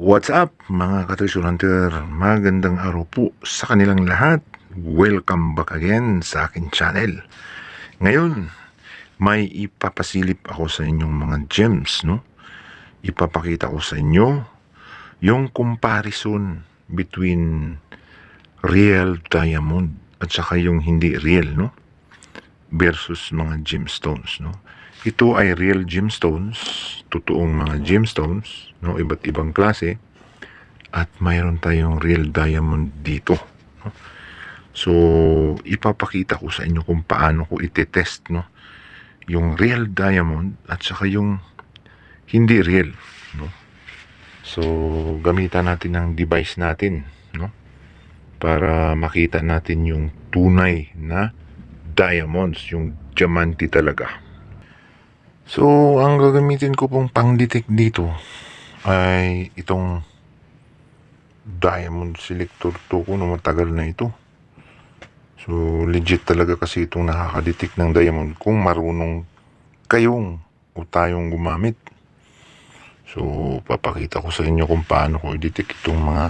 What's up mga ka-treasure hunter? Magandang araw po sa kanilang lahat. Welcome back again sa akin channel. Ngayon, may ipapasilip ako sa inyong mga gems, no? Ipapakita ko sa inyo yung comparison between real diamond at saka yung hindi real, no? Versus mga gemstones, no? Ito ay real gemstones, totoong mga gemstones, no? Iba't ibang klase. At mayroon tayong real diamond dito. No? So, ipapakita ko sa inyo kung paano ko itetest, no? Yung real diamond at saka yung hindi real, no? So, gamitan natin ang device natin, no? Para makita natin yung tunay na diamonds, yung diamante talaga. So, ang gagamitin ko pong pang-detect dito ay itong diamond selector 2 ko na matagal na ito. So, legit talaga kasi itong nakaka-detect ng diamond kung marunong kayong o tayong gumamit. So, papakita ko sa inyo kung paano ko i-detect itong mga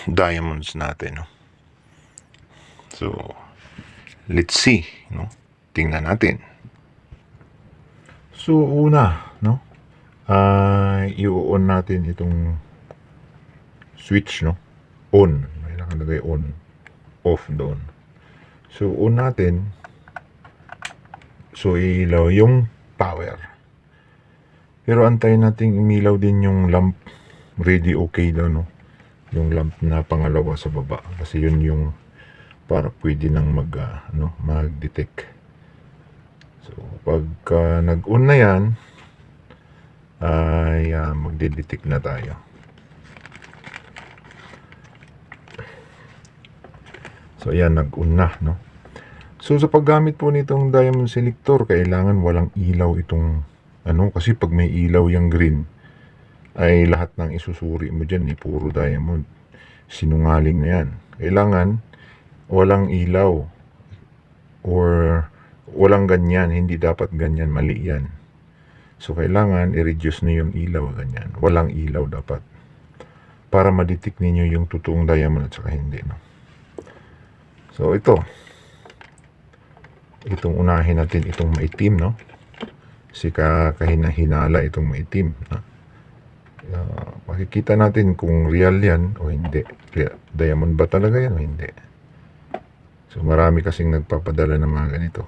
diamonds natin, no? So, let's see, no? Tingnan natin. So, una, no? I-on natin itong switch, no? On. May nakalagay on. Off doon. So, on natin. So, ilaw yung power. Pero antayin natin umilaw din yung lamp. Ready okay daw, no? Yung lamp na pangalawa sa baba. Kasi yun yung para pwede nang mag-detect. So, pagka nag-on na yan, ay magde-detect na tayo. So, ayan, nag-on na, no? So, sa paggamit po nitong diamond selector, kailangan walang ilaw itong, kasi pag may ilaw yung green, ay lahat ng isusuri mo dyan, puro diamond. Sinungaling na yan. Kailangan walang ilaw or walang ganyan, hindi dapat ganyan, mali yan. So, kailangan i-reduce na yung ilaw, ganyan. Walang ilaw dapat. Para ma-detect ninyo yung totoong diamond at saka hindi, no? So, itong unahin natin itong maitim, no? Kasi kahina-hinala itong maitim, no? Makikita natin kung real yan o hindi. Diamond ba talaga yan o hindi? So, marami kasing nagpapadala ng mga ganito.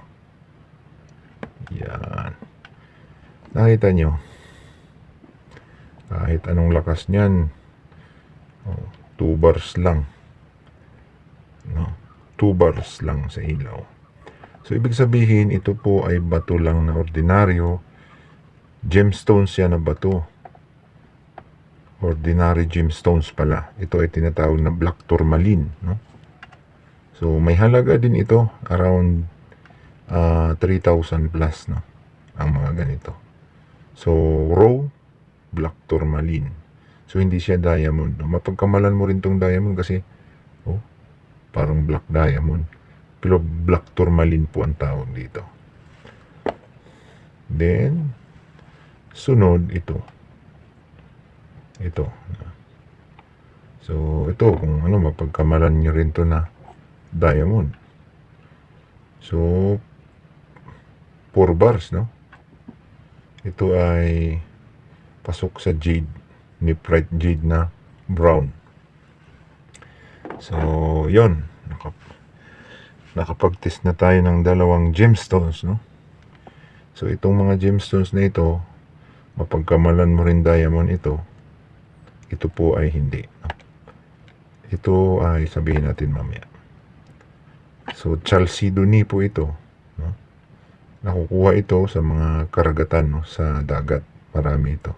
Yan. Nakita nyo? Kahit anong lakas niyan, 2 bars lang, no? 2 bars lang sa ilaw. So, ibig sabihin, ito po ay bato lang na ordinaryo. Gemstones yan na bato. Ordinary gemstones pala. Ito ay tinatawag na black tourmaline, no? So, may halaga din ito. Around 3,000 plus, no? Ang mga ganito. So, raw black tourmaline. So, hindi siya diamond, no? Mapagkamalan mo rin tong diamond kasi parang black diamond. Pero black tourmaline po ang tawag dito. Then, sunod ito. So, ito, kung mapagkamalan nyo rin to na diamond. So, 4 bars, no? Ito ay pasok sa jade, Nephrite jade na brown. So, yon, nakapag-test na tayo ng dalawang gemstones, no? So, itong mga gemstones na ito, mapagkamalan mo rin diamond ito po ay hindi. Ito ay sabihin natin mamaya. So, chalcedony po ito, no? Nakukuha ito sa mga karagatan, no? Sa dagat, marami ito.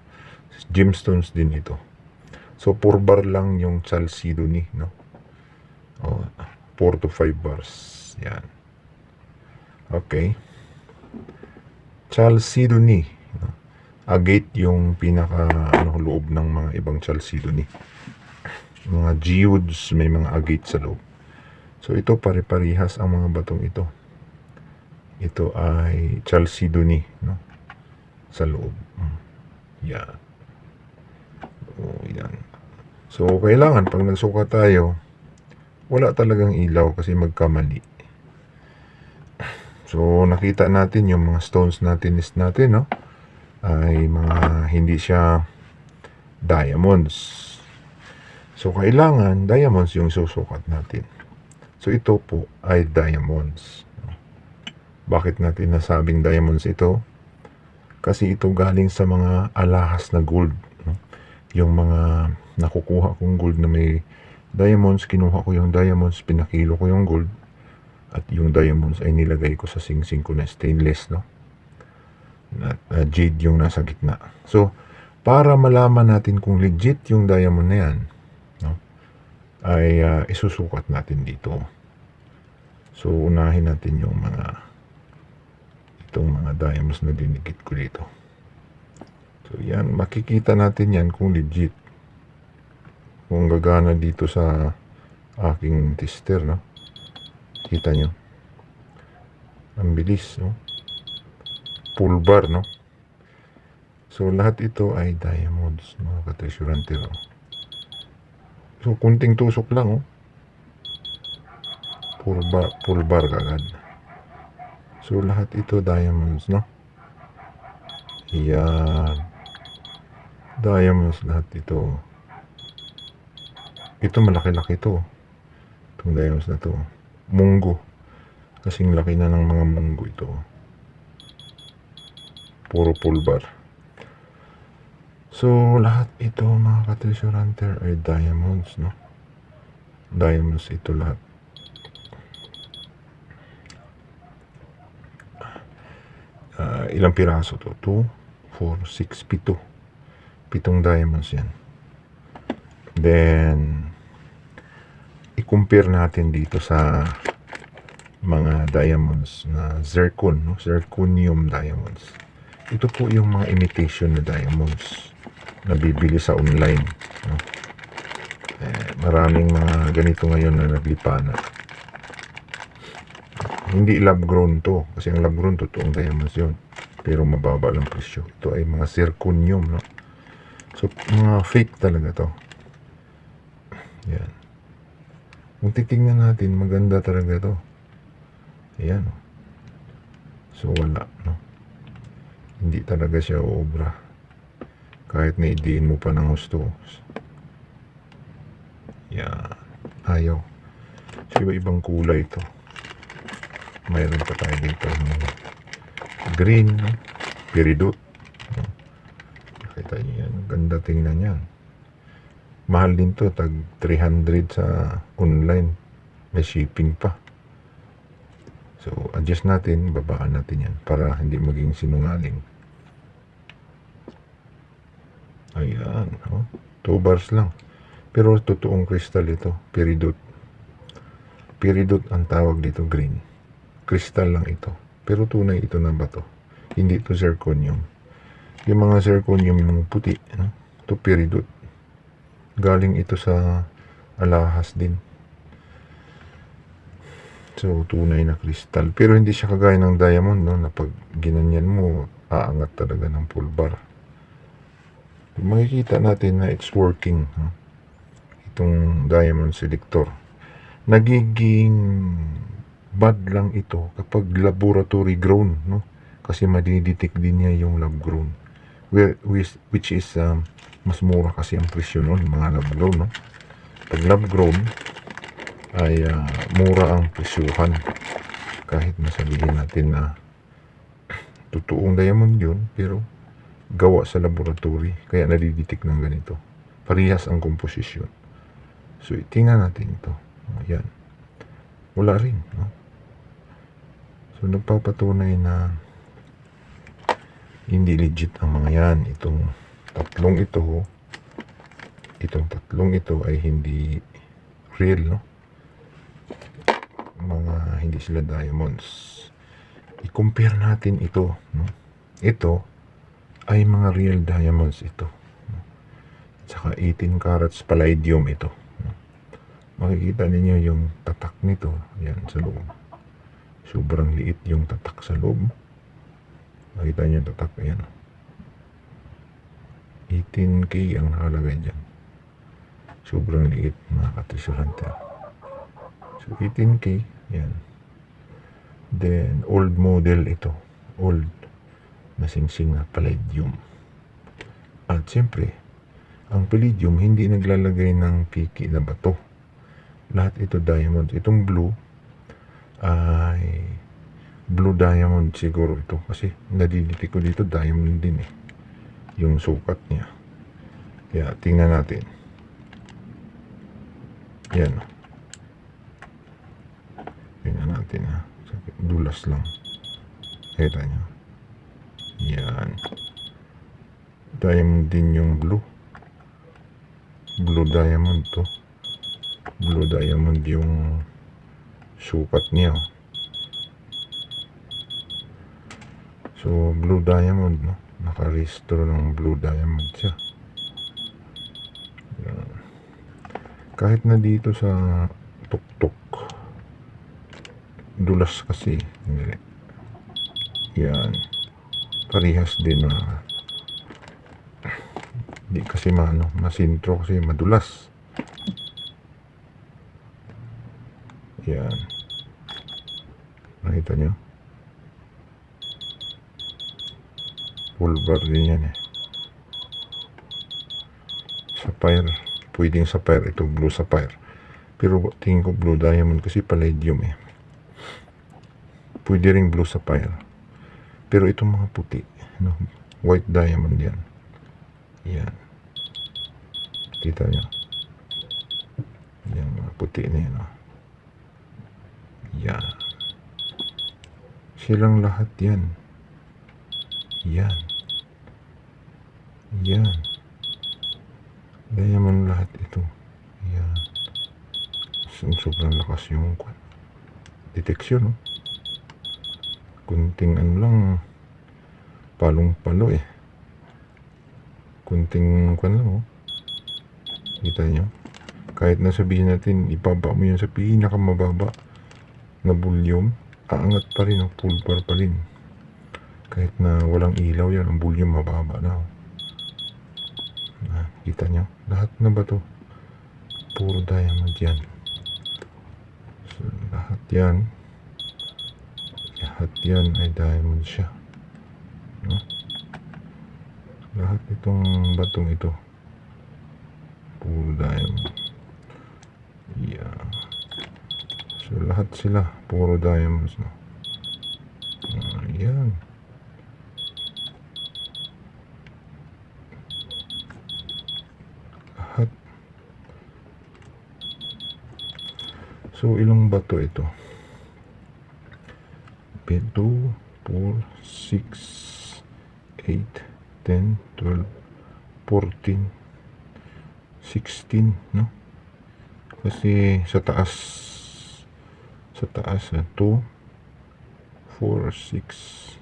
Gemstones din ito. So, 4 bar lang yung chalcedony, no? 4 to 5 bars. Yan. Okay. Chalcedony. Agate yung pinaka loob ng mga ibang chalcedony. Mga geodes, may mga agate sa loob. So, ito pare-parihas ang mga batong ito. Ito ay chalcedony, no? Sa loob. Yan. Yan. So, kailangan pag nagsukat tayo, wala talagang ilaw kasi magkamali. So, nakita natin yung mga stones natin no? Ay mga hindi siya diamonds. So, kailangan diamonds yung susukat natin. So, ito po ay diamonds. Bakit natin nasabing diamonds ito? Kasi ito galing sa mga alahas na gold. Yung mga nakukuha kong gold na may diamonds, kinuha ko yung diamonds, pinakilo ko yung gold, at yung diamonds ay nilagay ko sa singsing ko na stainless, no? At jade yung nasa gitna. So, para malaman natin kung legit yung diamond na yan, no, ay isusukat natin dito. So, unahin natin yung itong mga diamonds na dinikit ko dito. So, yan, makikita natin yan kung legit. Kung gagana dito sa aking tester, no? Kita nyo? Ang bilis, no? Full bar, no? So, lahat ito ay diamonds, mga ka-treasure hunter, oh. So, kunting tusok lang, oh. Full bar kagad. So, lahat ito diamonds, no? Yan. Diamonds lahat ito. Ito malaki-laki to. Itong diamonds na to. Munggo. Kasing laki na ng mga munggo ito. Puro full bar. So, lahat ito mga ka-treasure hunter ay diamonds, no? Diamonds ito lahat. Ilang piraso to? 2, 4, 6, 7. 7 diamonds yan. Then, i-compare natin dito sa mga diamonds na zircon, no? Zirconium diamonds. Ito po yung mga imitation na diamonds na bibili sa online, no? Maraming mga ganito ngayon na naglipana. Hindi lab grown to, kasi ang lab grown totoong diamonds yun, pero mababa lang presyo. Ito ay mga zirconium, no? So, mga fake talaga to. Yan. Kung titingnan natin, maganda talaga to. Ayan, no? So, wala, no? Hindi talaga siya obra. Kahit na idiin mo pa ng gusto. Yan. Ayaw. So, iba-ibang kulay to. Mayroon pa tayo dito ng green, no? Peridot. No? Nakita niyo yan. Ganda tingnan yan. Mahal din to. Tag 300 sa online. May shipping pa. So, adjust natin. Babaan natin yan. Para hindi maging sinungaling. Ayan. Oh, 2 bars lang. Pero totoong crystal ito. Peridot. Peridot ang tawag dito. Green. Crystal lang ito. Pero tunay ito na bato. Hindi ito zirconium. Yung mga zirconium yung puti, no? Ito peridot. Galing ito sa alahas din. So, tunay na crystal. Pero hindi siya kagaya ng diamond, no? Na pag ginanyan mo, aangat talaga ng full bar. Makikita natin na it's working, no? Itong diamond selector. Nagiging bad lang ito kapag laboratory grown, no? Kasi madidetect din niya yung lab grown, which is mas mura kasi ang presyo nun, mga lab grown, no? Pag lab grown ay mura ang presyuhan, kahit masabihin natin na totoong diamond yun, pero gawa sa laboratory, kaya nadidetect ng ganito. Parehas ang komposisyon. So, tingnan natin ito. Ayan. Wala rin, no? So, nagpapatunay na hindi legit ang mga yan. Itong tatlong ito ay hindi real, no? Mga hindi sila diamonds. I-compare natin ito, no? Ito ay mga real diamonds ito, no? Tsaka 18 carats palladium ito, no? Makikita ninyo yung tatak nito. Yan, sa loob. Sobrang liit yung tatak sa loob. Makita niyo yung tatak. Ayan. 18K ang nakalagay dyan. Sobrang liit mga ka-treasure hunter. So 18K, yan. Then old model ito, old na singsing na palladium. At siyempre, ang palladium hindi naglalagay ng piki na bato. Lahat ito diamond. Itong blue ay blue diamond siguro ito kasi nadiditi ko dito diamond din eh, yung sukat niya. Kaya tingnan natin. Yan. Tingnan natin ha. Dulas lang. Kita nyo. Yan. Diamond din yung blue. Blue diamond to. Blue diamond yung sukat niya. So, blue diamond, no? Naka-restore ng blue diamond siya. Yan. Kahit na dito sa tuktok, dulas kasi. Yan. Parehas din na di kasi masintro kasi madulas. Yan. Nakita nyo? Full bar din yan eh. Sapphire. Pwedeng sapphire. Ito blue sapphire. Pero tingin ko blue diamond kasi palladium eh. Pwede rin blue sapphire. Pero itong mga puti. No? White diamond yan. Yan. Kita nyo? Yan mga puti na yan. Oh. Yan. Silang lahat yan. Yan. Yan. Diamond lahat ito. Yan. Sobrang lakas yung deteksyon. No? Kunting lang. Palong-palo eh. Kunting lang. Oh. Kita nyo? Kahit na sabihin natin, ibaba mo yan sa pinakamababa na volume, aangat pa rin, full bar pa rin. Kahit na walang ilaw yan, ang volume mababa na. Kita nyo? Lahat na ba to? Puro diamond yan. So, lahat yan ay diamond siya. No? Lahat itong batong ito, puro diamond. Yeah. So, lahat sila, puro diamonds, no? Ayan. Lahat. So, ilang bato ito? 2, 4, 6, 8, 10, 12, 14, 16, no? Kasi sa taas 2, 4, 6,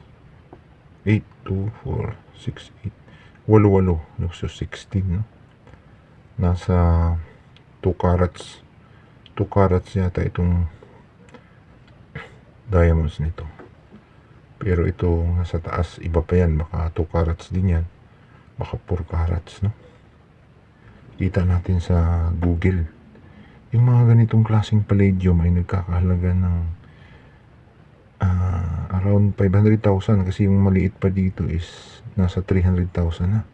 8, 2, 4, 6, 8, 8, no? So 16, no? Nasa 2 carats yata itong diamonds nito. Pero ito sa taas, iba pa yan, baka 2 carats din yan, baka 4 carats, no? Kita natin sa Google, yung mga ganitong klaseng palladium ay nagkakahalaga ng around 500,000 kasi yung maliit pa dito is nasa 300,000 na.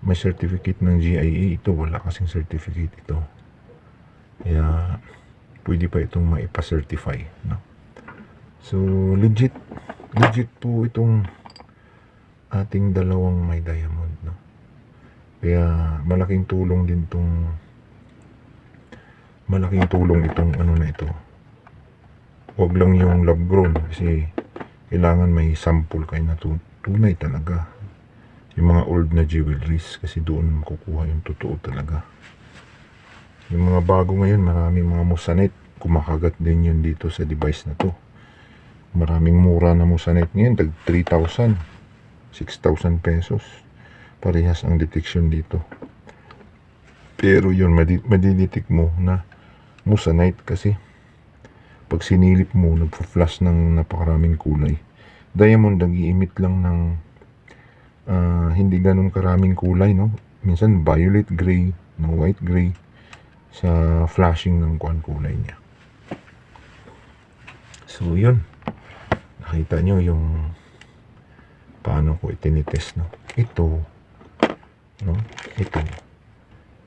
May certificate ng GIA ito, wala kasing certificate ito. Kaya pwede pa itong maipa-certify, no? So legit po itong ating dalawang may diamond, no? Kaya malaking tulong itong ano na ito. Huwag lang yung lab grown kasi kailangan may sample kayo na tunay talaga. Yung mga old na jewelries kasi doon makukuha yung totoo talaga. Yung mga bago ngayon, maraming mga moissanite, kumakagat din yun dito sa device na to. Maraming mura na moissanite ngayon, tag 3,000, 6,000 pesos. Parehas ang detection dito. Pero yun, madidetect mo na moissanite kasi pag sinilip mo, nagpa-flash ng napakaraming kulay. Diamond, nag-i-emit lang ng hindi ganun karaming kulay, no? Minsan violet gray, no, white gray sa flashing ng kulay niya. So yun, nakita nyo yung paano ko itinitest, no? Ito, no? Ito,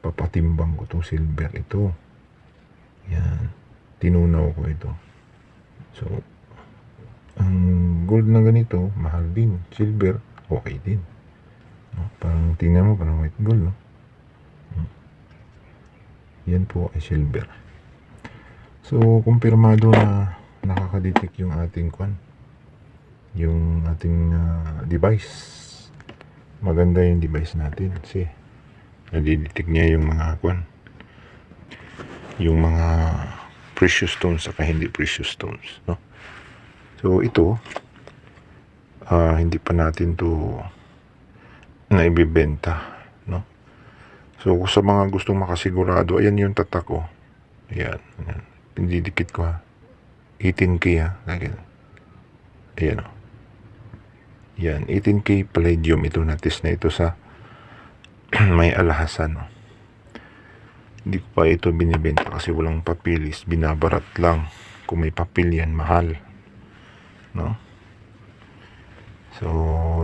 papatimbang ko itong silver. Ito, yan, tinunaw ko ito. So ang gold na ganito mahal din, silver okay din, no? Parang tingnan mo, parang white gold, no? Yan po ay silver. So kumpirmado na nakakadetect yung ating yung ating device. Maganda yung device natin kasi nadidetect niya yung mga yung mga precious stones saka hindi precious stones, no? So ito hindi pa natin to naibibenta, no? So sa mga gustong makasigurado, ayan yung tatak ko. Ayan. Pindidikit ko, ha. 18K, ha. Ayan, o. Yan, 18K palladium. Ito na-test na ito sa may alhasan, no? Hindi ko pa ito binibenta kasi walang papilis. Binabarat lang. Kung may papel yan, mahal, no? So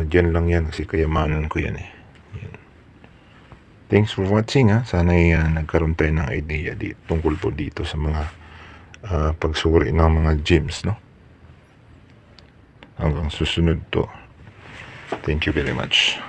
dyan lang yan kasi kayamanan ko yan, eh. Yan. Thanks for watching, ha. Sana nagkaroon tayo ng idea tungkol po dito sa mga pagsuri ng mga gems, no? Hanggang susunod to. Thank you very much.